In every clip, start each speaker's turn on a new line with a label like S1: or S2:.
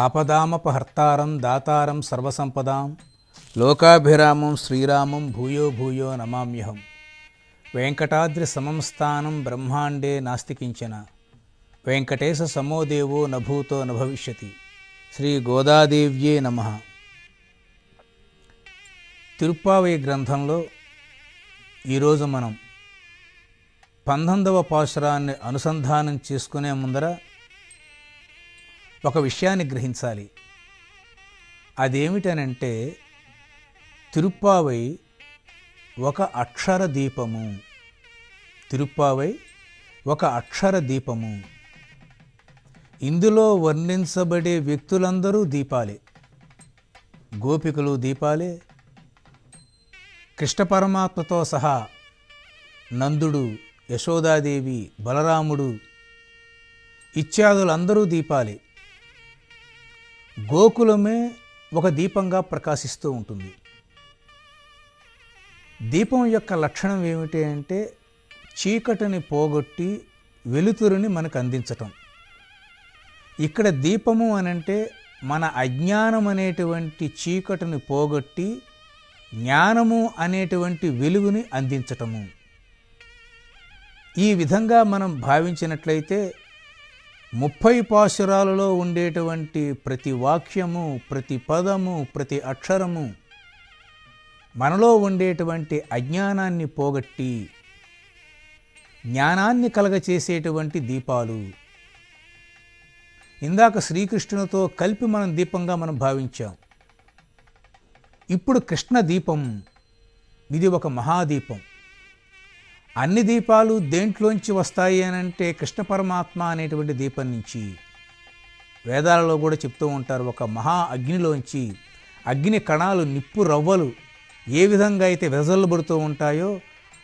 S1: ఆపదామపహర్తారం దాతారం సర్వసంపదాం లోకాభిరామం శ్రీరామం భూయో భూయో నమామ్యహం. వెంకటాద్రి సమం స్థానం బ్రహ్మాండే నాస్తి కించన వెంకటేశ సమో దేవో నభూతో నభవిష్యతి. శ్రీ గోదాదేవ్యే నమః. తిరుప్పావై గ్రంథంలో ఈరోజు మనం 19వ పాశురాన్ని అనుసంధానం చేసుకునే ముందర ఒక విషయాన్ని గ్రహించాలి. అదేమిటనంటే తిరుప్పావై ఒక అక్షర దీపము. తిరుప్పావై ఒక అక్షర దీపము. ఇందులో వర్ణించబడే వ్యక్తులందరూ దీపాలే. గోపికలు దీపాలే, కృష్ణ పరమాత్మతో సహా నందుడు, యశోదాదేవి, బలరాముడు ఇత్యాదులందరూ దీపాలే. గోకులమే ఒక దీపంగా ప్రకాశిస్తూ ఉంటుంది. దీపం యొక్క లక్షణం ఏమిటి అంటే చీకటిని పోగొట్టి వెలుతురుని మనకు అందించటం. ఇక్కడ దీపము అనంటే మన అజ్ఞానం అనేటువంటి చీకటిని పోగొట్టి జ్ఞానము అనేటువంటి వెలుగుని అందించటము. ఈ విధంగా మనం భావించినట్లయితే 30 పాశురాలలో ఉండేటువంటి ప్రతి వాక్యము, ప్రతి పదము, ప్రతి అక్షరము మనలో ఉండేటువంటి అజ్ఞానాన్ని పోగొట్టి జ్ఞానాన్ని కలగచేసేటువంటి దీపాలు. ఇందాక శ్రీకృష్ణునితో కలిపి మనం దీపంగా మనం భావించాం. ఇప్పుడు కృష్ణ దీపం, ఇది ఒక మహాదీపం. అన్ని దీపాలు దేంట్లోంచి వస్తాయి అనంటే కృష్ణ పరమాత్మ అనేటువంటి దీపం నుంచి. వేదాలలో కూడా చెప్తూ ఉంటారు, ఒక మహా అగ్నిలోంచి అగ్ని కణాలు, నిప్పు రవ్వలు ఏ విధంగా అయితే వెదజల్లబడుతూ ఉంటాయో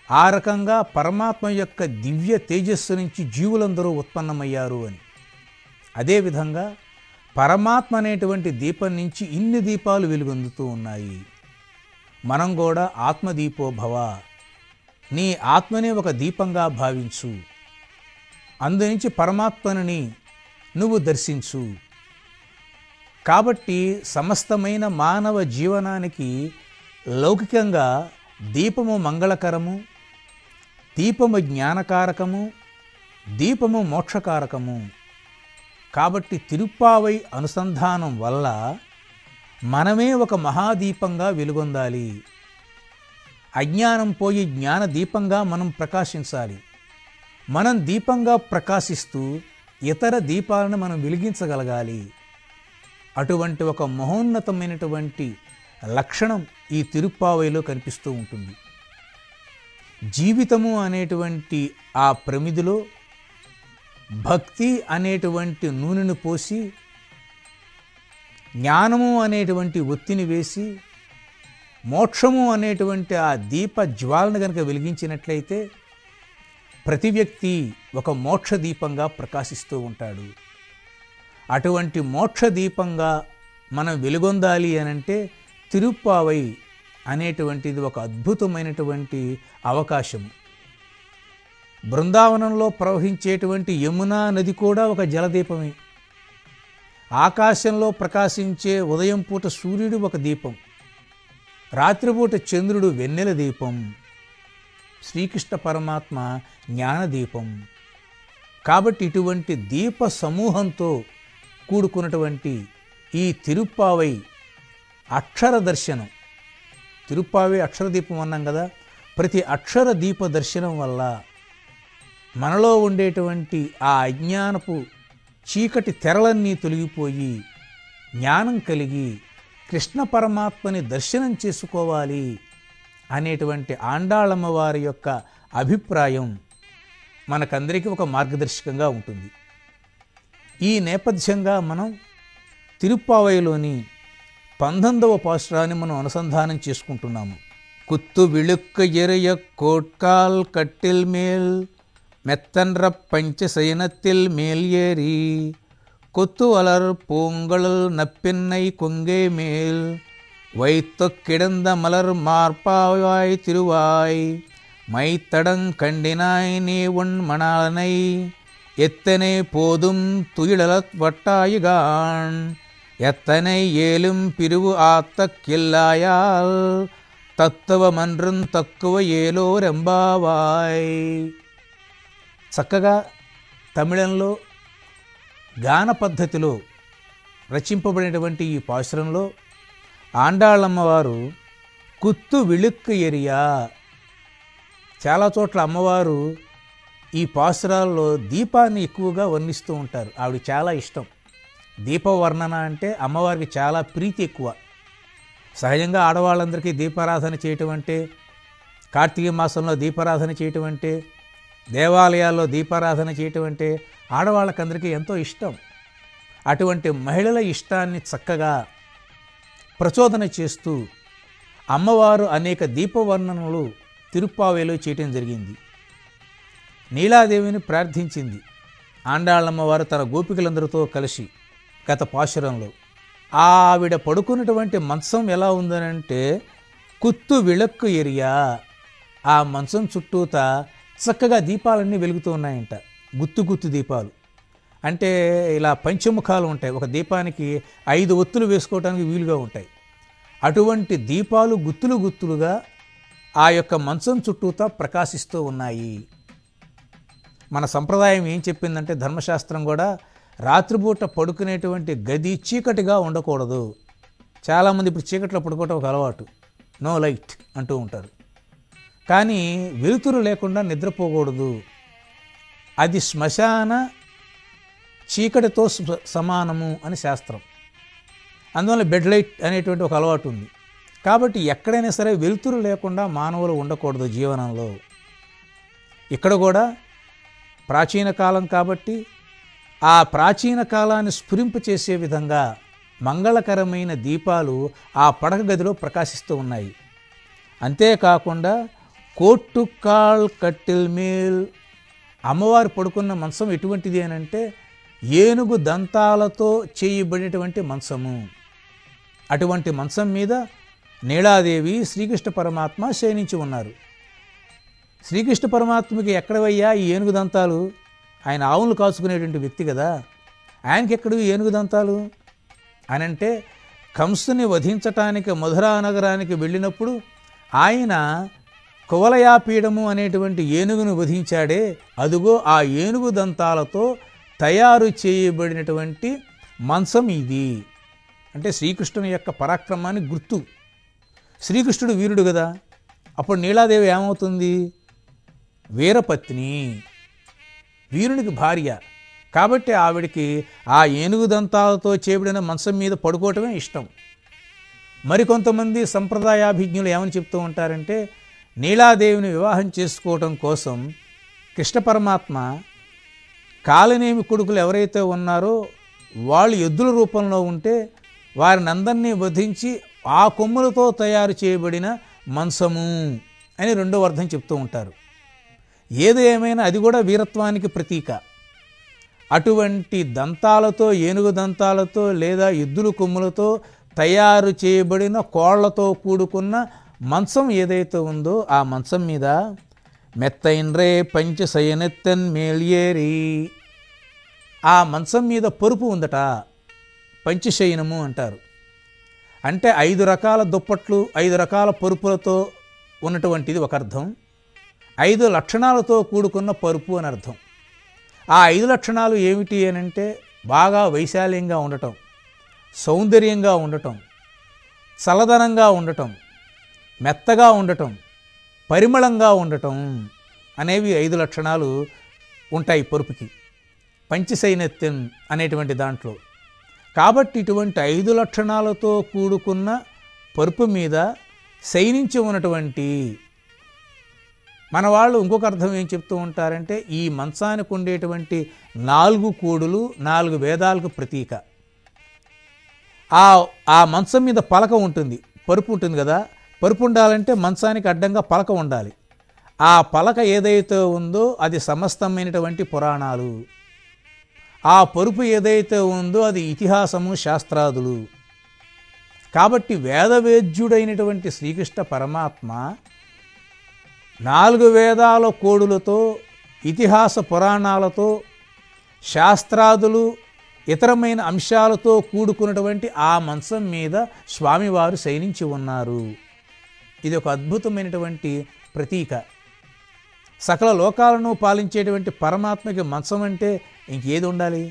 S1: ఆ రకంగా పరమాత్మ యొక్క దివ్య తేజస్సు నుంచి జీవులందరూ ఉత్పన్నమయ్యారు అని. అదేవిధంగా పరమాత్మ అనేటువంటి దీపం నుంచి ఇన్ని దీపాలు వెలుగొందుతూ ఉన్నాయి. మనం కూడా ఆత్మదీపో భవ, నీ ఆత్మనే ఒక దీపంగా భావించు, అందునుంచి పరమాత్మని నువ్వు దర్శించు. కాబట్టి సమస్తమైన మానవ జీవనానికి లౌకికంగా దీపము మంగళకరము, దీపము జ్ఞానకారకము, దీపము మోక్షకారకము. కాబట్టి తిరుప్పావై అనుసంధానం వల్ల మనమే ఒక మహాదీపంగా వెలుగొందాలి. అజ్ఞానం పోయి జ్ఞాన దీపంగా మనం ప్రకాశించాలి. మనం దీపంగా ప్రకాశిస్తూ ఇతర దీపాలను మనం వెలిగించగలగాలి. అటువంటి ఒక మహోన్నతమైనటువంటి లక్షణం ఈ తిరుప్పావైలో కనిపిస్తూ ఉంటుంది. జీవితము అనేటువంటి ఆ ప్రమిదిలో భక్తి అనేటువంటి నూనెను పోసి, జ్ఞానము అనేటువంటి ఒత్తిని వేసి, మోక్షము అనేటువంటి ఆ దీప జ్వాలను కనుక వెలిగించినట్లయితే ప్రతి వ్యక్తి ఒక మోక్ష దీపంగా ప్రకాశిస్తూ ఉంటాడు. అటువంటి మోక్ష దీపంగా మనం వెలుగొందాలి అనంటే తిరుప్పావై అనేటువంటిది ఒక అద్భుతమైనటువంటి అవకాశము. బృందావనంలో ప్రవహించేటువంటి యమునా నది కూడా ఒక జలదీపమే. ఆకాశంలో ప్రకాశించే ఉదయం పూట సూర్యుడు ఒక దీపం, రాత్రిపూట చంద్రుడు వెన్నెల దీపం, శ్రీకృష్ణ పరమాత్మ జ్ఞానదీపం. కాబట్టి ఇటువంటి దీప సమూహంతో కూడుకున్నటువంటి ఈ తిరుప్పావై అక్షర దర్శనం, తిరుప్పావై అక్షర దీపం అన్నాం కదా, ప్రతి అక్షర దీప దర్శనం వల్ల మనలో ఉండేటువంటి ఆ అజ్ఞానపు చీకటి తెరలన్నీ తొలగిపోయి జ్ఞానం కలిగి కృష్ణ పరమాత్మని దర్శనం చేసుకోవాలి అనేటువంటి ఆండాళమ్మ వారి యొక్క అభిప్రాయం మనకందరికీ ఒక మార్గదర్శకంగా ఉంటుంది. ఈ నేపథ్యంగా మనం తిరుప్పావైలోని 19వ పాశురాన్ని మనం అనుసంధానం చేసుకుంటున్నాము. కుత్తు విళుక్క ఎరయ కోట్కాల్ కట్టిల్ మేల్ மெத்தன்ற பஞ்சசயனத்தில் மேல் ஏறி கொத்து வளர் பூங்கழல் நப்பின்னை கொங்கை மேல் வைத்த கிடந்த மலர் மார்பாவாய் திருவாய் மைத்தடங் கண்டினாய் நீ உன் மணாளனை எத்தனை போதும் துயிலத் வட்டாயுகான் எத்தனை ஏலும் பிரிவு ஆத்த கில்லாயால் తత్వ మన్రం తక్కువ ఏలో రెంబావాయ్. చక్కగా తమిళంలో గాన పద్ధతిలో రచింపబడినటువంటి ఈ పాశురంలో ఆండాళ్ళమ్మవారు కుత్తు విళుక్కు ఎరియా, చాలా చోట్ల అమ్మవారు ఈ పాశురాల్లో దీపాన్ని ఎక్కువగా వర్ణిస్తూ ఉంటారు. ఆవిడ చాలా ఇష్టం దీపవర్ణన అంటే, అమ్మవారికి చాలా ప్రీతి ఎక్కువ. సహజంగా ఆడవాళ్ళందరికీ దీపారాధన చేయటం అంటే, కార్తీక మాసంలో దీపారాధన చేయటం అంటే, దేవాలయాల్లో దీపారాధన చేయటం అంటే ఆడవాళ్ళకందరికీ ఎంతో ఇష్టం. అటువంటి మహిళల ఇష్టాన్ని చక్కగా ప్రచోదన చేస్తూ అమ్మవారు అనేక దీపవర్ణనలు తిరుప్పావేలో చేయటం జరిగింది. నీలాదేవిని ప్రార్థించింది ఆండాళ్ళమ్మవారు తన గోపికలందరితో కలిసి గత పాశురంలో. ఆవిడ పడుకున్నటువంటి మంచం ఎలా ఉందనంటే కుత్తు విళక్కు ఎరియా, ఆ మంచం చుట్టూత చక్కగా దీపాలన్నీ వెలుగుతూ ఉన్నాయంట. గుత్తు గుత్తు దీపాలు అంటే ఇలా పంచముఖాలు ఉంటాయి, ఒక దీపానికి 5 ఒత్తులు వేసుకోవడానికి వీలుగా ఉంటాయి. అటువంటి దీపాలు గుత్తులు గుత్తులుగా ఆ యొక్క మంచం చుట్టూత ప్రకాశిస్తూ ఉన్నాయి. మన సంప్రదాయం ఏం చెప్పిందంటే, ధర్మశాస్త్రం కూడా రాత్రిపూట పడుకునేటువంటి గది చీకటిగా ఉండకూడదు. చాలామంది ఇప్పుడు చీకట్లో పడుకోవటం ఒక అలవాటు, నో లైట్ అంటూ ఉంటారు. కానీ వెలుతురు లేకుండా నిద్రపోకూడదు, అది శ్మశాన చీకటితో సమానము అని శాస్త్రం. అందువల్ల బెడ్ లైట్ అనేటువంటి ఒక అలవాటు ఉంది. కాబట్టి ఎక్కడైనా సరే వెలుతురు లేకుండా మానవులు ఉండకూడదు జీవనంలో. ఇక్కడ కూడా ప్రాచీన కాలం కాబట్టి ఆ ప్రాచీన కాలాన్ని స్ఫురింపచేసే విధంగా మంగళకరమైన దీపాలు ఆ పడక గదిలో ప్రకాశిస్తూ ఉన్నాయి. అంతేకాకుండా కోట్టుకాల్ కట్టిల్ మేల్, అమ్మవారు పడుకున్న మంచం ఎటువంటిది అని అంటే ఏనుగు దంతాలతో చేయబడినటువంటి మంచము. అటువంటి మంచం మీద నీలాదేవి శ్రీకృష్ణ పరమాత్మ శయనించి ఉన్నారు. శ్రీకృష్ణ పరమాత్మకి ఎక్కడవయ్యా ఈ ఏనుగు దంతాలు? ఆయన ఆవులు కాచుకునేటువంటి వ్యక్తి కదా, ఆయనకి ఎక్కడు ఏనుగు దంతాలు అని అంటే, కంసుని వధించటానికి మధురా నగరానికి వెళ్ళినప్పుడు ఆయన కువలయాపీడము అనేటువంటి ఏనుగును వధించాడే, అదుగో ఆ ఏనుగు దంతాలతో తయారు చేయబడినటువంటి మంచం ఇది. అంటే శ్రీకృష్ణుని యొక్క పరాక్రమాన్ని గుర్తు. శ్రీకృష్ణుడు వీరుడు కదా, అప్పుడు నీలాదేవి ఏమవుతుంది? వీరపత్ని, వీరునికి భార్య. కాబట్టి ఆవిడికి ఆ ఏనుగు దంతాలతో చేయబడిన మంచం మీద పడుకోవటమే ఇష్టం. మరికొంతమంది సంప్రదాయాభిజ్ఞులు ఏమని చెప్తూ ఉంటారంటే, నీలాదేవిని వివాహం చేసుకోవటం కోసం కృష్ణ పరమాత్మ కాలనేమి కొడుకులు ఎవరైతే ఉన్నారో వాళ్ళు ఎద్దుల రూపంలో ఉంటే వారిని అందరినీ వధించి ఆ కొమ్ములతో తయారు చేయబడిన మంచము అని రెండో అర్థం చెప్తూ ఉంటారు. ఏది ఏమైనా అది కూడా వీరత్వానికి ప్రతీక. అటువంటి దంతాలతో, ఏనుగు దంతాలతో లేదా ఎద్దుల కొమ్ములతో తయారు చేయబడిన కోళ్లతో కూడుకున్న మంచం ఏదైతే ఉందో ఆ మంచం మీద మెత్తైన్రే పంచశయనెత్తన్ మేల్యేరి, ఆ మంచం మీద పరుపు ఉందట, పంచశయనము అంటారు. అంటే 5 రకాల దుప్పట్లు, 5 రకాల పరుపులతో ఉన్నటువంటిది ఒక అర్థం. 5 లక్షణాలతో కూడుకున్న పరుపు అని అర్థం. ఆ 5 లక్షణాలు ఏమిటి అని అంటే, బాగా వైశాల్యంగా ఉండటం, సౌందర్యంగా ఉండటం, చల్లదనంగా ఉండటం, మెత్తగా ఉండటం, పరిమళంగా ఉండటం అనేవి 5 లక్షణాలు ఉంటాయి పరుపుకి, పంచశయనెత్తన్ అనేటువంటి దాంట్లో. కాబట్టి ఇటువంటి 5 లక్షణాలతో కూడుకున్న పరుపు మీద శయనించి ఉన్నటువంటి మన వాళ్ళు ఇంకొక అర్థం ఏం చెప్తూ ఉంటారంటే, ఈ మంచానికి ఉండేటువంటి 4 కోడులు 4 వేదాలకు ప్రతీక. ఆ మంచం మీద పలక ఉంటుంది, పరుపు ఉంటుంది కదా, పరుపు ఉండాలంటే మంచానికి అడ్డంగా పలక ఉండాలి. ఆ పలక ఏదైతే ఉందో అది సమస్తమైనటువంటి పురాణాలు. ఆ పరుపు ఏదైతే ఉందో అది ఇతిహాసము, శాస్త్రాదులు. కాబట్టి వేదవేద్యుడైనటువంటి శ్రీకృష్ణ పరమాత్మ 4 వేదాల కోడులతో, ఇతిహాస పురాణాలతో, శాస్త్రాదులు ఇతరమైన అంశాలతో కూడుకున్నటువంటి ఆ మంచం మీద స్వామివారు శయనించి ఉన్నారు. ఇది ఒక అద్భుతమైనటువంటి ప్రతీక. సకల లోకాలను పాలించేటువంటి పరమాత్మకి మంచం అంటే ఇంకేది ఉండాలి?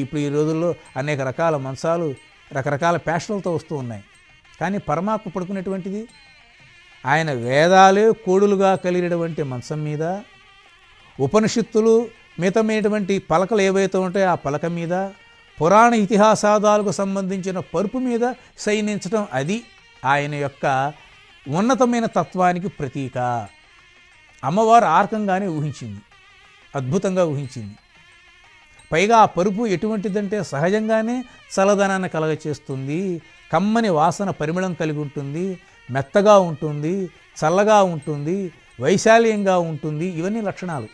S1: ఇప్పుడు ఈ రోజుల్లో అనేక రకాల మంచాలు రకరకాల ప్యాషన్లతో వస్తూ ఉన్నాయి. కానీ పరమాత్మ పడుకునేటువంటిది ఆయన వేదాలే కోడులుగా కలిగినటువంటి మంచం మీద, ఉపనిషత్తులు మితమైనటువంటి పలకలు ఏవైతే ఉంటాయో ఆ పలక మీద, పురాణ ఇతిహాసాదాలకు సంబంధించిన పరుపు మీద శయనించడం, అది ఆయన యొక్క ఉన్నతమైన తత్వానికి ప్రతీక. అమ్మవారు ఆ రకంగానే ఊహించింది, అద్భుతంగా ఊహించింది. పైగా ఆ పరుపు ఎటువంటిదంటే సహజంగానే చల్లదనాన్ని కలగచేస్తుంది, కమ్మని వాసన పరిమళం కలిగి ఉంటుంది, మెత్తగా ఉంటుంది, చల్లగా ఉంటుంది, వైశాల్యంగా ఉంటుంది. ఇవన్నీ లక్షణాలు.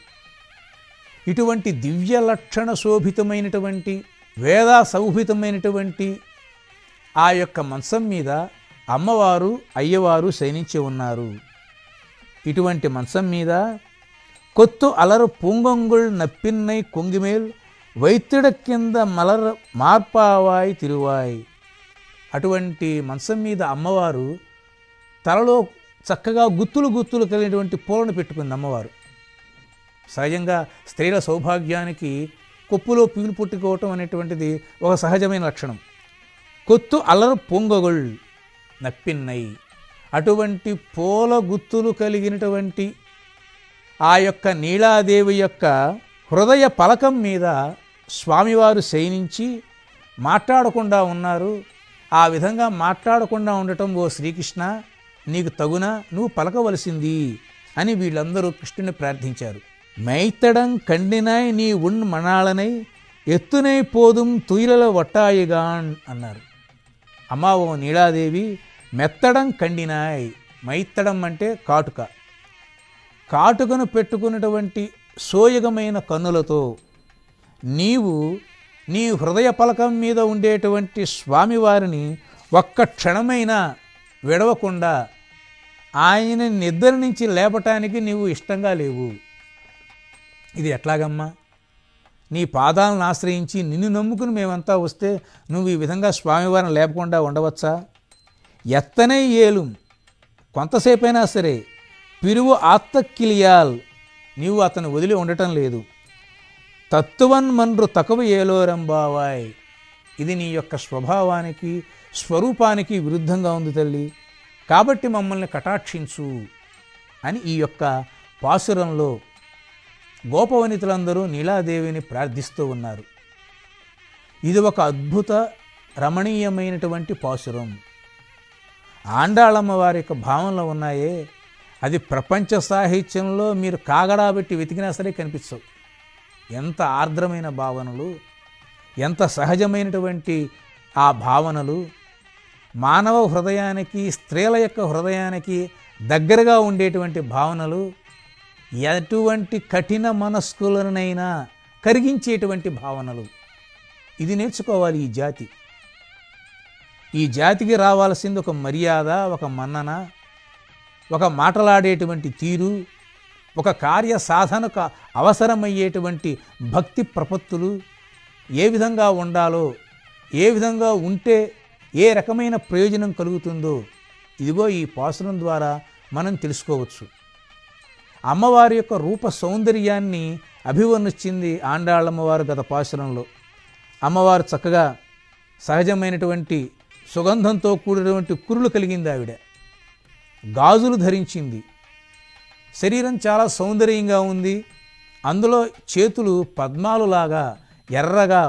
S1: ఇటువంటి దివ్య లక్షణ శోభితమైనటువంటి వేద సౌభితమైనటువంటి ఆ యొక్క మంచం మీద అమ్మవారు అయ్యవారు శయనించి ఉన్నారు. ఇటువంటి మంచం మీద కొత్తు అలరు పూంగొంగుళ్ నప్పిన్నై కొంగిమేల్ వైత్యుడ కింద మలర్ మార్పావాయ్ తిరువాయ్. అటువంటి మంచం మీద అమ్మవారు తలలో చక్కగా గుత్తులు గుత్తులు కలిగినటువంటి పూలను పెట్టుకుంది అమ్మవారు. సహజంగా స్త్రీల సౌభాగ్యానికి కొప్పులో పీలు పుట్టుకోవటం అనేటువంటిది ఒక సహజమైన లక్షణం. కొత్తు అలరు పొంగొగుళ్ నప్పిన్నై, అటువంటి పూల గుత్తులు కలిగినటువంటి ఆ యొక్క నీలాదేవి యొక్క హృదయ పలకం మీద స్వామివారు శయనించి మాట్లాడకుండా ఉన్నారు. ఆ విధంగా మాట్లాడకుండా ఉండటం, ఓ శ్రీకృష్ణ నీకు తగునా, నువ్వు పలకవలసింది అని వీళ్ళందరూ కృష్ణుని ప్రార్థించారు. మైత్తడం కండినాయ్ నీ ఉన్ మణాళనై ఎత్తునై పోదుం తుయిలలో వట్టాయిగాన్ అన్నారు. అమ్మా ఓ నీలాదేవి, మెత్తడం కండినాయ్, మైత్తడం అంటే కాటుక, కాటుకను పెట్టుకున్నటువంటి సోయగమైన కన్నులతో నీవు నీ హృదయ పలకం మీద ఉండేటువంటి స్వామివారిని ఒక్క క్షణమైనా విడవకుండా ఆయన నిద్ర నుంచి లేపటానికి నీవు ఇష్టంగా లేవు. ఇది ఎట్లాగమ్మా? నీ పాదాలను ఆశ్రయించి నిన్ను నమ్ముకుని మేమంతా వస్తే నువ్వు ఈ విధంగా స్వామివారిని లేపకుండా ఉండవచ్చా? ఎత్తనే ఏలు కొంతసేపైనా సరే పిరువు ఆత్తక్కిలియాల్, నీవు అతను వదిలి ఉండటం లేదు. తత్తువన్ మన్రు తకవ ఏలోరంబావాయ్, ఇది నీ యొక్క స్వభావానికి స్వరూపానికి విరుద్ధంగా ఉంది తల్లి, కాబట్టి మమ్మల్ని కటాక్షించు అని ఈ యొక్క పాసురంలో గోపవనితులందరూ నీలాదేవిని ప్రార్థిస్తూ ఉన్నారు. ఇది ఒక అద్భుత రమణీయమైనటువంటి పాసురం. ఆండాళమ్మ వారి యొక్క భావనలు ఉన్నాయే, అది ప్రపంచ సాహిత్యంలో మీరు కాగడా పెట్టి వెతికినా సరే కనిపించవు. ఎంత ఆర్ద్రమైన భావనలు, ఎంత సహజమైనటువంటి ఆ భావనలు, మానవ హృదయానికి స్త్రీల యొక్క హృదయానికి దగ్గరగా ఉండేటువంటి భావనలు, ఎటువంటి కఠిన మనస్కులనైనా కరిగించేటువంటి భావనలు. ఇది నేర్చుకోవాలి ఈ జాతి. ఈ జాతికి రావాల్సింది ఒక మర్యాద, ఒక మన్నన, ఒక మాటలాడేటువంటి తీరు, ఒక కార్య సాధనకు అవసరమయ్యేటువంటి భక్తి ప్రపత్తులు ఏ విధంగా ఉండాలో, ఏ విధంగా ఉంటే ఏ రకమైన ప్రయోజనం కలుగుతుందో ఇదిగో ఈ పాసురం ద్వారా మనం తెలుసుకోవచ్చు. అమ్మవారి యొక్క రూప సౌందర్యాన్ని అభివర్ణించింది ఆండాళ్ళమ్మవారు గత పాసురంలో. అమ్మవారు చక్కగా సహజమైనటువంటి సుగంధంతో కూడినటువంటి కురులు కలిగింది ఆవిడ, గాజులు ధరించింది, శరీరం చాలా సౌందర్యంగా ఉంది. అందులో చేతులు పద్మాలులాగా ఎర్రగా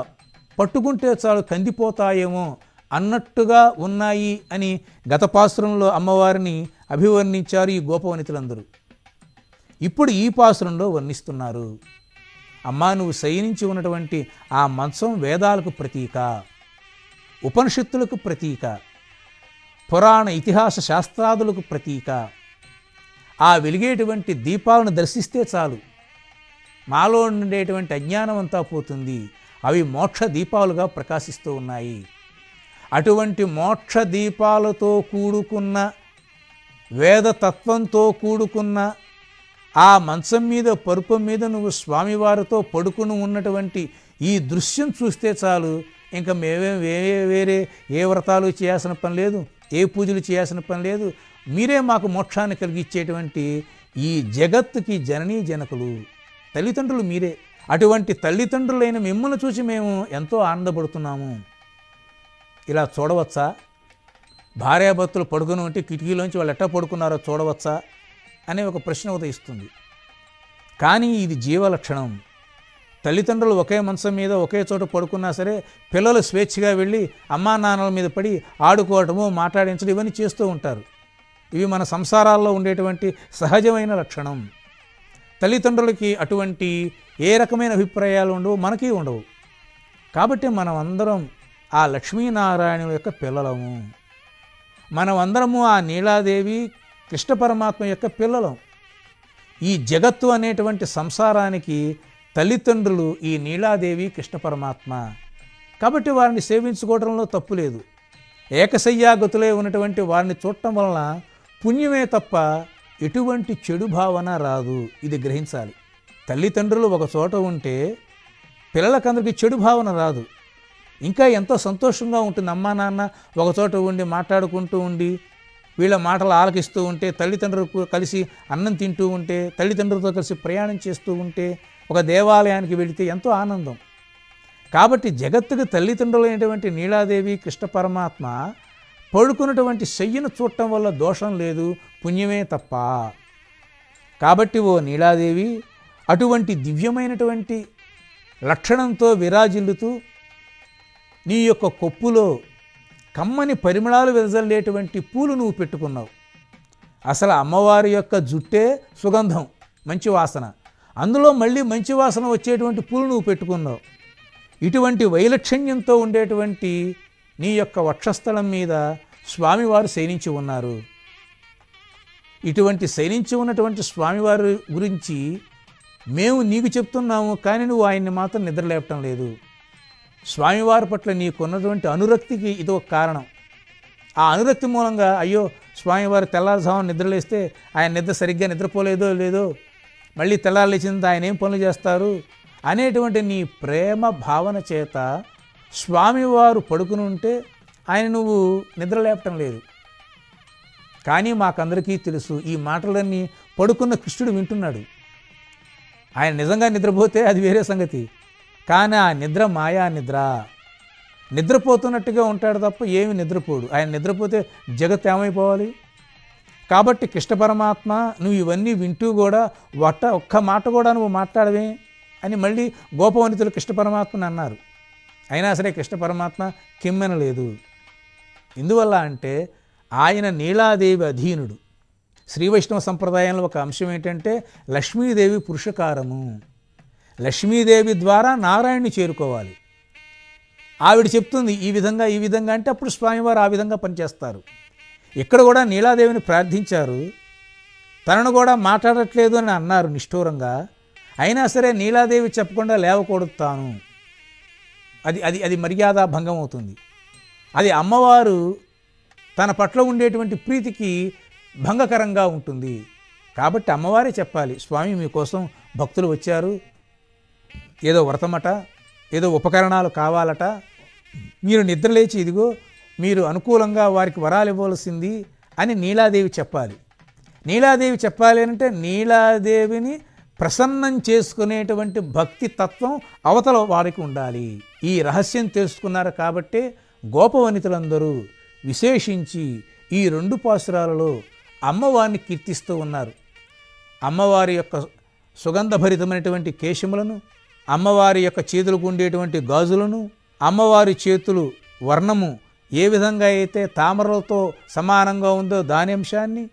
S1: పట్టుకుంటే చాలు కందిపోతాయేమో అన్నట్టుగా ఉన్నాయి అని గత పాసురంలో అమ్మవారిని అభివర్ణించారు ఈ గోపవనితులందరూ. ఇప్పుడు ఈ పాసురంలో వర్ణిస్తున్నారు. అమ్మా, నువ్వు శయనించి ఉన్నటువంటి ఆ మంచం వేదాలకు ప్రతీక, ఉపనిషత్తులకు ప్రతీక, పురాణ ఇతిహాస శాస్త్రాదులకు ప్రతీక. ఆ వెలిగేటువంటి దీపాలను దర్శిస్తే చాలు మాలో ఉండేటువంటి అజ్ఞానం అంతా పోతుంది. అవి మోక్ష దీపాలుగా ప్రకాశిస్తూ ఉన్నాయి. అటువంటి మోక్ష దీపాలతో కూడుకున్న వేదతత్వంతో కూడుకున్న ఆ మంచం మీద పరుపు మీద నువ్వు స్వామివారితో పడుకుని ఉన్నటువంటి ఈ దృశ్యం చూస్తే చాలు, ఇంకా మేమేం వేరే ఏ వ్రతాలు చేయాల్సిన పని లేదు, ఏ పూజలు చేయాల్సిన పని లేదు, మీరే మాకు మోక్షాన్ని కలిగించేటువంటి ఈ జగత్తుకి జననీ జనకులు తల్లిదండ్రులు మీరే. అటువంటి తల్లిదండ్రులైన మిమ్మల్ని చూసి మేము ఎంతో ఆనందపడుతున్నాము. ఇలా చూడవచ్చా? భార్యాభర్తలు పడుకుని ఉంటే కిటికీలోంచి వాళ్ళు ఎట్టా పడుకున్నారో చూడవచ్చా అనే ఒక ప్రశ్న ఉదయిస్తుంది. కానీ ఇది జీవలక్షణం. తల్లిదండ్రులు ఒకే మంచం మీద ఒకే చోట పడుకున్నా సరే పిల్లలు స్వేచ్ఛగా వెళ్ళి అమ్మా నాన్నల మీద పడి ఆడుకోవటము, మాట్లాడించడం ఇవన్నీ చేస్తూ ఉంటారు. ఇవి మన సంసారాల్లో ఉండేటువంటి సహజమైన లక్షణం. తల్లిదండ్రులకి అటువంటి ఏ రకమైన అభిప్రాయాలు ఉండవు, మనకి ఉండవు. కాబట్టి మనం అందరం ఆ లక్ష్మీనారాయణుల యొక్క పిల్లలము. మనం అందరము ఆ నీలాదేవి కృష్ణ పరమాత్మ యొక్క పిల్లలం. ఈ జగత్తు అనేటువంటి సంసారానికి తల్లిదండ్రులు ఈ నీలాదేవి కృష్ణ పరమాత్మ. కాబట్టి వారిని సేవించుకోవడంలో తప్పు లేదు. ఏకశయ్యాగతులే ఉన్నటువంటి వారిని చూడటం వలన పుణ్యమే తప్ప ఎటువంటి చెడు భావన రాదు. ఇది గ్రహించాలి. తల్లిదండ్రులు ఒక చోట ఉంటే పిల్లలకందరికీ చెడు భావన రాదు. ఇంకా ఎంతో సంతోషంగా ఉంటుంది. అమ్మా నాన్న ఒక చోట ఉండి మాట్లాడుకుంటూ ఉండి వీళ్ళ మాటలు ఆలకిస్తూ ఉంటే, తల్లిదండ్రులకు కలిసి అన్నం తింటూ ఉంటే, తల్లిదండ్రులతో కలిసి ప్రయాణం చేస్తూ ఉంటే, ఒక దేవాలయానికి వెళితే ఎంతో ఆనందం. కాబట్టి జగత్తుకు తల్లిదండ్రులైనటువంటి నీలాదేవి కృష్ణ పరమాత్మ పడుకున్నటువంటి శయ్యను చూడటం వల్ల దోషం లేదు, పుణ్యమే తప్ప. కాబట్టి ఓ నీలాదేవి అటువంటి దివ్యమైనటువంటి లక్షణంతో విరాజిల్లుతూ నీ యొక్క కొప్పులో కమ్మని పరిమళాలు వెదజల్లేటువంటి పూలు నువ్వు పెట్టుకున్నావు. అసలు అమ్మవారి యొక్క జుట్టే సుగంధం, మంచి వాసన. అందులో మళ్ళీ మంచి వాసన వచ్చేటువంటి పూలు నువ్వు పెట్టుకున్నావు. ఇటువంటి వైలక్షణ్యంతో ఉండేటువంటి నీ యొక్క వక్షస్థలం మీద స్వామివారు శయనించి ఉన్నారు. ఇటువంటి శయనించి ఉన్నటువంటి స్వామివారి గురించి మేము నీకు చెప్తున్నాము, కానీ నువ్వు ఆయన్ని మాత్రం నిద్రలేపటం లేదు. స్వామివారి పట్ల నీకున్నటువంటి అనురక్తికి ఇది ఒక కారణం. ఆ అనురక్తి మూలంగా అయ్యో స్వామివారు తెల్లారుజామున నిద్రలేస్తే ఆయన నిద్ర సరిగ్గా నిద్రపోలేదో లేదో, మళ్ళీ తెల్లారు లేచింది ఆయన ఏం పనులు చేస్తారు అనేటువంటి నీ ప్రేమ భావన చేత స్వామివారు పడుకుని ఉంటే ఆయన నువ్వు నిద్రలేపటం లేదు. కానీ మాకందరికీ తెలుసు ఈ మాటలన్నీ పడుకున్న కృష్ణుడు వింటున్నాడు. ఆయన నిజంగా నిద్రపోతే అది వేరే సంగతి. కానీ ఆ నిద్ర మాయా నిద్ర. నిద్రపోతున్నట్టుగా ఉంటాడు తప్ప ఏమి నిద్రపోడు. ఆయన నిద్రపోతే జగత్ ఏమైపోవాలి? కాబట్టి కృష్ణ పరమాత్మ నువ్వు ఇవన్నీ వింటూ కూడా ఒక్క మాట కూడా నువ్వు మాట్లాడవే అని మళ్ళీ గోపవనితులు కృష్ణ పరమాత్మని అన్నారు. అయినా సరే కృష్ణ పరమాత్మ కిమ్మెనలేదు. ఎందువల్ల అంటే ఆయన నీలాదేవి అధీనుడు. శ్రీ వైష్ణవ సంప్రదాయంలో ఒక అంశం ఏంటంటే లక్ష్మీదేవి పురుషకారము. లక్ష్మీదేవి ద్వారా నారాయణ్ణి చేరుకోవాలి. ఆవిడ చెప్తుంది ఈ విధంగా ఈ విధంగా అంటే అప్పుడు స్వామివారు ఆ విధంగా పనిచేస్తారు. ఇక్కడ కూడా నీలాదేవిని ప్రార్థించారు. తనను కూడా మాట్లాడట్లేదు అని అన్నారు నిష్ఠూరంగా. అయినా సరే నీలాదేవి చెప్పకుండా లేవకూడదు తాను. అది అది అది మర్యాద భంగం అవుతుంది. అది అమ్మవారు తన పట్ల ఉండేటువంటి ప్రీతికి భంగకరంగా ఉంటుంది. కాబట్టి అమ్మవారే చెప్పాలి, స్వామి మీకోసం భక్తులు వచ్చారు, ఏదో వ్రతమట, ఏదో ఉపకరణాలు కావాలట, మీరు నిద్రలేచి ఇదిగో మీరు అనుకూలంగా వారికి వరాలు ఇవ్వవలసింది అని నీలాదేవి చెప్పాలి. నీలాదేవి చెప్పాలి అంటే నీలాదేవిని ప్రసన్నం చేసుకునేటువంటి భక్తి తత్వం అవతల వారికి ఉండాలి. ఈ రహస్యం తెలుసుకున్నారు కాబట్టే గోపవనితులందరూ విశేషించి ఈ 2 పాసురాలలో అమ్మవారిని కీర్తిస్తూ ఉన్నారు. అమ్మవారి యొక్క సుగంధభరితమైనటువంటి కేశములను, అమ్మవారి యొక్క చేతులకు ఉండేటువంటి గాజులను, అమ్మవారి చేతులు వర్ణము ఏ విధంగా అయితే తామరలతో సమానంగా ఉందో దాని అంశాన్ని,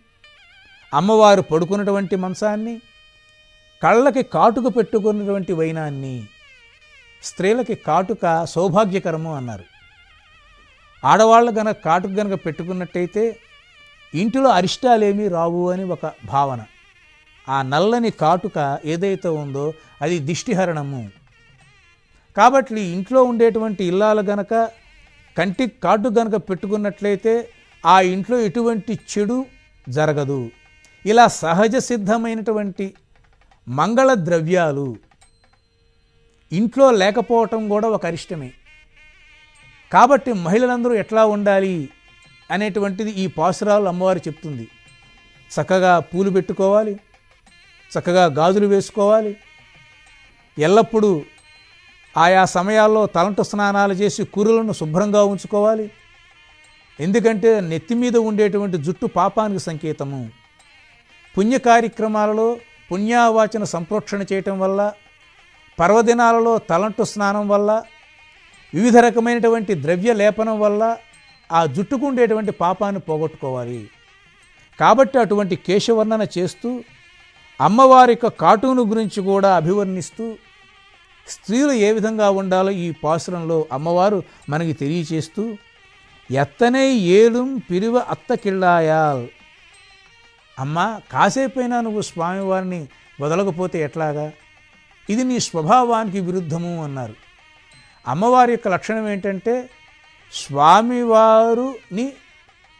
S1: అమ్మవారు పడుకున్నటువంటి మంచాన్ని, కళ్ళకి కాటుక పెట్టుకున్నటువంటి వైనాన్ని. స్త్రీలకి కాటుక సౌభాగ్యకరము అన్నారు. ఆడవాళ్ళు గనక కాటుక గనక పెట్టుకున్నట్టయితే ఇంటిలో అరిష్టాలేమీ రావు అని ఒక భావన. ఆ నల్లని కాటుక ఏదైతే ఉందో అది దిష్టిహరణము. కాబట్టి ఇంట్లో ఉండేటువంటి ఇల్లాలు గనక కంటికి కాటుక గనక పెట్టుకున్నట్లయితే ఆ ఇంట్లో ఎటువంటి చెడు జరగదు. ఇలా సహజ సిద్ధమైనటువంటి మంగళ ద్రవ్యాలు ఇంట్లో లేకపోవటం కూడా ఒక అరిష్టమే. కాబట్టి మహిళలందరూ ఎట్లా ఉండాలి అనేటువంటిది ఈ పాసురాలు అమ్మవారు చెప్తుంది. చక్కగా పూలు పెట్టుకోవాలి, చక్కగా గాజులు వేసుకోవాలి, ఎల్లప్పుడూ ఆయా సమయాల్లో తలంటు స్నానాలు చేసి కూరలను శుభ్రంగా ఉంచుకోవాలి. ఎందుకంటే నెత్తి మీద ఉండేటువంటి జుట్టు పాపానికి సంకేతము. పుణ్య కార్యక్రమాలలో పుణ్యావాచన సంప్రోక్షణ చేయటం వల్ల, పర్వదినాలలో తలంటు స్నానం వల్ల, వివిధ రకమైనటువంటి ద్రవ్య లేపనం వల్ల ఆ జుట్టుకు ఉండేటువంటి పాపాన్ని పోగొట్టుకోవాలి. కాబట్టి అటువంటి కేశవర్ణన చేస్తూ అమ్మవారి యొక్క కాటూను గురించి కూడా అభివర్ణిస్తూ స్త్రీలు ఏ విధంగా ఉండాలో ఈ పాసురంలో అమ్మవారు మనకి తెలియచేస్తూ, ఎత్తనే ఏలుం పిరువ అత్తకిళ్ళాయాల్, అమ్మా కాసేపైనా నువ్వు స్వామివారిని వదలకపోతే ఎట్లాగా, ఇది నీ స్వభావానికి విరుద్ధము అన్నారు. అమ్మవారి యొక్క లక్షణం ఏంటంటే స్వామివారుని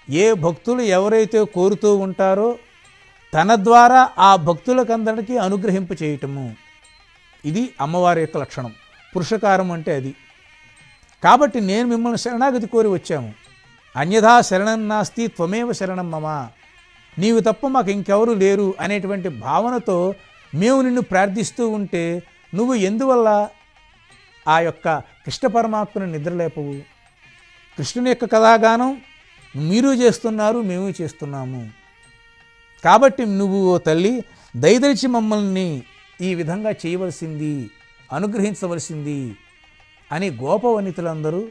S1: ఏ భక్తులు ఎవరైతే కోరుతూ ఉంటారో తన ద్వారా ఆ భక్తులకందరికీ అనుగ్రహింప చేయటము. ఇది అమ్మవారి యొక్క లక్షణం. పురుషకారం అంటే అది. కాబట్టి నేను మిమ్మల్ని శరణాగతి కోరి వచ్చాము. అన్యథా శరణం నాస్తి త్వమేవ శరణం మమ, నీవు తప్ప మాకు ఇంకెవరు లేరు అనేటువంటి భావనతో మేము నిన్ను ప్రార్థిస్తూ ఉంటే నువ్వు ఎందువల్ల ఆ యొక్క కృష్ణ పరమాత్మను నిద్రలేపవు? కృష్ణుని యొక్క కథాగానం మీరు చేస్తున్నారు, మేము చేస్తున్నాము. కాబట్టి నువ్వు ఓ తల్లి దయదలిచి మమ్మల్ని ఈ విధంగా చేయవలసింది, అనుగ్రహించవలసింది అని గోపవనితులందరూ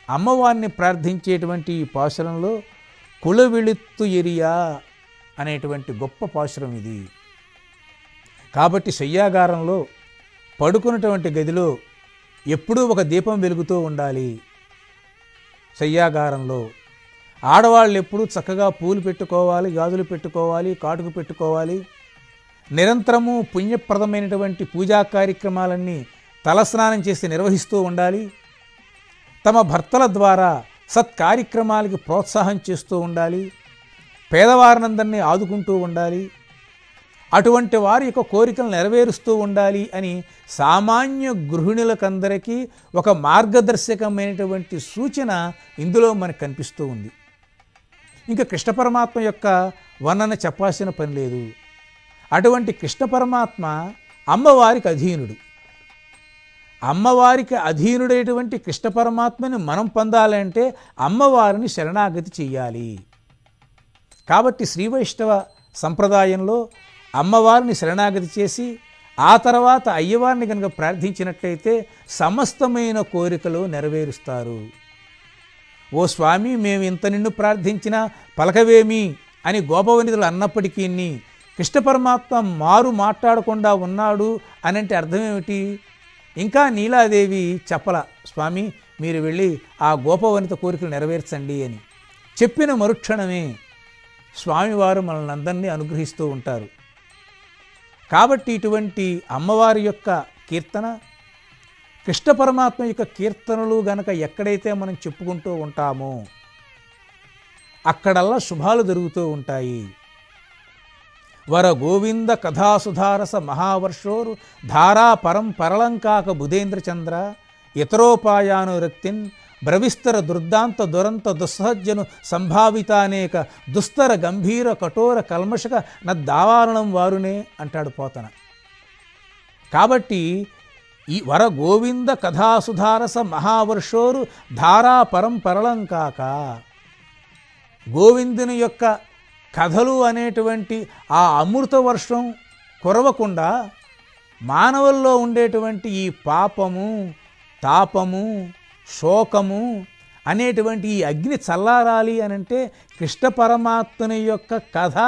S1: అమ్మవారిని ప్రార్థించేటువంటి ఈ పాశురంలో కులవిళిత్తు ఎరియా అనేటువంటి గొప్ప పాశురం ఇది. కాబట్టి శయ్యాగారంలో పడుకున్నటువంటి గదిలో ఎప్పుడూ ఒక దీపం వెలుగుతూ ఉండాలి. శయ్యాగారంలో ఆడవాళ్ళు ఎప్పుడూ చక్కగా పూలు పెట్టుకోవాలి, గాజులు పెట్టుకోవాలి, కాటుకు పెట్టుకోవాలి. నిరంతరము పుణ్యప్రదమైనటువంటి పూజా కార్యక్రమాలన్నీ తలస్నానం చేసి నిర్వహిస్తూ ఉండాలి. తమ భర్తల ద్వారా సత్కార్యక్రమాలకి ప్రోత్సాహం చేస్తూ ఉండాలి. పేదవారినందరినీ ఆదుకుంటూ ఉండాలి. అటువంటి వారి యొక్క కోరికలు నెరవేరుస్తూ ఉండాలి అని సామాన్య గృహిణులకందరికీ ఒక మార్గదర్శకమైనటువంటి సూచన ఇందులో మనకు కనిపిస్తూ ఉంది. ఇంకా కృష్ణ పరమాత్మ యొక్క వర్ణన చెప్పాల్సిన పని లేదు. అటువంటి కృష్ణ పరమాత్మ అమ్మవారికి అధీనుడు. అమ్మవారికి అధీనుడైనటువంటి కృష్ణ పరమాత్మని మనం పొందాలంటే అమ్మవారిని శరణాగతి చెయ్యాలి. కాబట్టి శ్రీవైష్ణవ సంప్రదాయంలో అమ్మవారిని శరణాగతి చేసి ఆ తర్వాత అయ్యవారిని కనుక ప్రార్థించినట్లయితే సమస్తమైన కోరికలు నెరవేరుస్తారు. ఓ స్వామి, మేము ఇంత నిన్ను ప్రార్థించినా పలకవేమి అని గోపవనితులు అన్నప్పటికీ కృష్ణ పరమాత్మ మారు మాట్లాడకుండా ఉన్నాడు అనంటే అర్థమేమిటి? ఇంకా నీలాదేవి చెప్పల, స్వామి మీరు వెళ్ళి ఆ గోపవనిత కోరికలు నెరవేర్చండి అని చెప్పిన మరుక్షణమే స్వామివారు మనల్ని అందరినీ అనుగ్రహిస్తూ ఉంటారు. కాబట్టి ఇటువంటి అమ్మవారి యొక్క కీర్తన, కృష్ణ పరమాత్మ యొక్క కీర్తనలు గనక ఎక్కడైతే మనం చెప్పుకుంటూ ఉంటామో అక్కడల్లా శుభాలు జరుగుతూ ఉంటాయి. వర గోవింద కథాసుధారస మహావర్షోరు ధారా పరం పరలంకాక బుధేంద్రచంద్ర ఇతరోపాయాను రక్తిన్ బ్రవిస్తర దుర్దాంత దురంత దుస్సహజ్జను సంభావితానేక దుస్తర గంభీర కఠోర కల్మషక నద్దావారణం వారునే అంటాడు పోతన. కాబట్టి ఈ వర గోవింద కథాసుధారస మహావర్షోరు ధారా పరం పరలంకాక, గోవిందుని యొక్క కథలు అనేటువంటి ఆ అమృత వర్షం కురవకుండా మానవుల్లో ఉండేటువంటి ఈ పాపము, తాపము, శోకము అనేటువంటి ఈ అగ్ని చల్లారాలి అనంటే కృష్ణ పరమాత్మని యొక్క కథ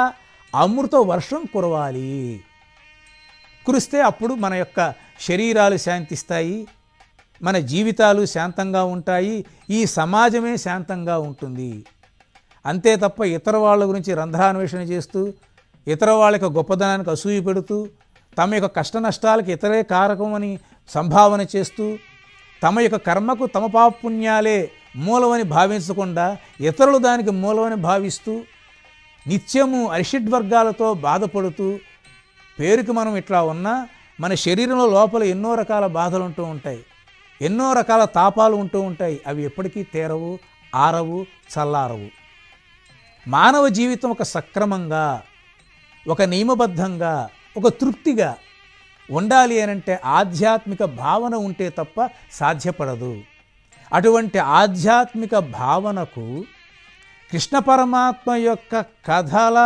S1: అమృత వర్షం కురవాలి. కురిస్తే అప్పుడు మన యొక్క శరీరాలు శాంతిస్తాయి, మన జీవితాలు శాంతంగా ఉంటాయి, ఈ సమాజమే శాంతంగా ఉంటుంది. అంతే తప్ప ఇతర వాళ్ళ గురించి రంధ్రాన్వేషణ చేస్తూ, ఇతర వాళ్ళ యొక్క గొప్పదనానికి అసూయ పెడుతూ, తమ యొక్క కష్ట నష్టాలకు ఇతరే కారకం అని సంభావన చేస్తూ, తమ యొక్క కర్మకు తమ పాపపుణ్యాలే మూలమని భావించకుండా ఇతరులు దానికి మూలమని భావిస్తూ, నిత్యము అరిషడ్వర్గాలతో బాధపడుతూ పేరుకి మనం ఇట్లా ఉన్నా మన శరీరంలో లోపల ఎన్నో రకాల బాధలు ఉంటూ ఉంటాయి, ఎన్నో రకాల తాపాలు ఉంటూ ఉంటాయి. అవి ఎప్పటికీ తీరవు, ఆరవు, చల్లారవు. మానవ జీవితం ఒక సక్రమంగా, ఒక నియమబద్ధంగా, ఒక తృప్తిగా ఉండాలి అనంటే ఆధ్యాత్మిక భావన ఉంటే తప్ప సాధ్యపడదు. అటువంటి ఆధ్యాత్మిక భావనకు కృష్ణ పరమాత్మ యొక్క కథల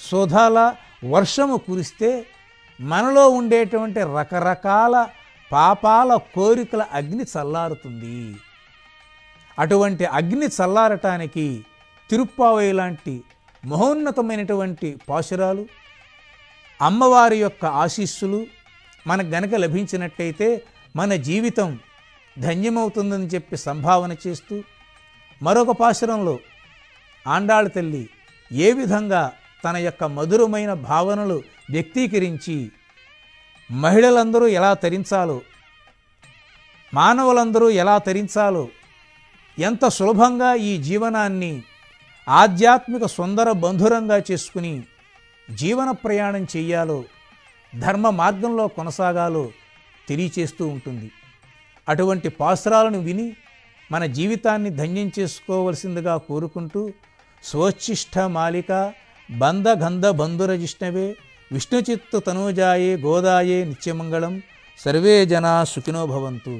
S1: సుధల వర్షము కురిస్తే మనలో ఉండేటువంటి రకరకాల పాపాల కోరికల అగ్ని చల్లారుతుంది. అటువంటి అగ్ని చల్లారటానికి తిరుప్పావై లాంటి మహోన్నతమైనటువంటి పాశురాలు, అమ్మవారి యొక్క ఆశీస్సులు మనకు గనక లభించినట్టయితే మన జీవితం ధన్యమవుతుందని చెప్పి సంభావన చేస్తూ, మరొక పాశురంలో ఆండాళ్ తల్లి ఏ విధంగా తన యొక్క మధురమైన భావనలు వ్యక్తీకరించి మహిళలందరూ ఎలా తరించాలో, మానవులందరూ ఎలా తరించాలో, ఎంత సులభంగా ఈ జీవనాన్ని ఆధ్యాత్మిక సుందర బంధురంగా చేసుకుని జీవన ప్రయాణం చెయ్యాలో, ధర్మ మార్గంలో కొనసాగాలో తెలియచేస్తూ ఉంటుంది. అటువంటి పాసురాలను విని మన జీవితాన్ని ధన్యం చేసుకోవలసిందిగా కోరుకుంటూ, స్వోచ్ఛిష్ట మాలిక బంధ గంధ బంధురజిష్ణవే విష్ణుచిత్తు తనూజాయే గోదాయే నిత్యమంగళం. సర్వే జనా సుఖినో భవంతు.